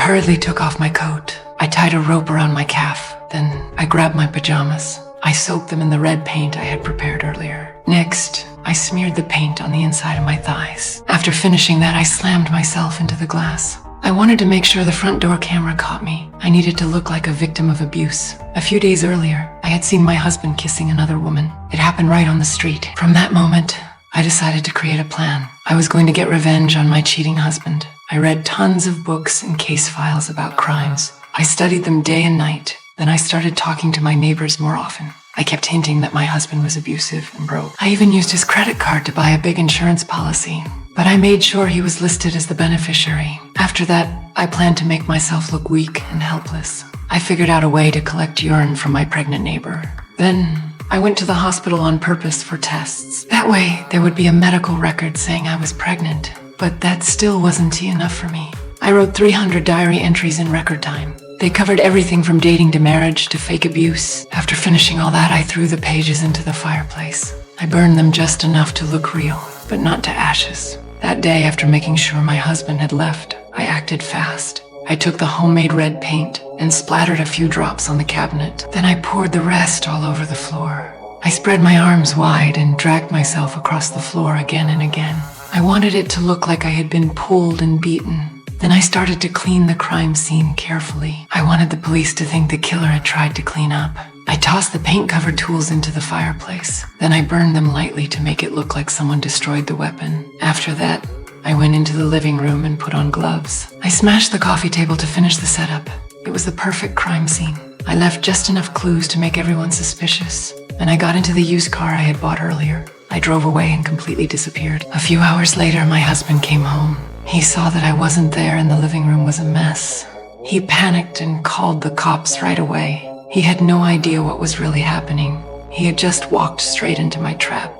hurriedly took off my coat. I tied a rope around my calf. Then I grabbed my pajamas. I soaked them in the red paint I had prepared earlier. Next, I smeared the paint on the inside of my thighs. After finishing that, I slammed myself into the glass. I wanted to make sure the front door camera caught me. I needed to look like a victim of abuse. A few days earlier, I had seen my husband kissing another woman. It happened right on the street. From that moment, I decided to create a plan. I was going to get revenge on my cheating husband. I read tons of books and case files about crimes. I studied them day and night. Then I started talking to my neighbors more often. I kept hinting that my husband was abusive and broke. I even used his credit card to buy a big insurance policy, but I made sure he was listed as the beneficiary. After that, I planned to make myself look weak and helpless. I figured out a way to collect urine from my pregnant neighbor. Then I went to the hospital on purpose for tests. That way, there would be a medical record saying I was pregnant. But that still wasn't enough for me. I wrote 300 diary entries in record time. They covered everything from dating to marriage to fake abuse. After finishing all that, I threw the pages into the fireplace. I burned them just enough to look real, but not to ashes. That day, after making sure my husband had left, I acted fast. I took the homemade red paint and splattered a few drops on the cabinet. Then I poured the rest all over the floor. I spread my arms wide and dragged myself across the floor again and again. I wanted it to look like I had been pulled and beaten. Then I started to clean the crime scene carefully. I wanted the police to think the killer had tried to clean up. I tossed the paint-covered tools into the fireplace. Then I burned them lightly to make it look like someone destroyed the weapon. After that, I went into the living room and put on gloves. I smashed the coffee table to finish the setup. It was the perfect crime scene. I left just enough clues to make everyone suspicious. And I got into the used car I had bought earlier. I drove away and completely disappeared. A few hours later, my husband came home. He saw that I wasn't there and the living room was a mess. He panicked and called the cops right away. He had no idea what was really happening. He had just walked straight into my trap.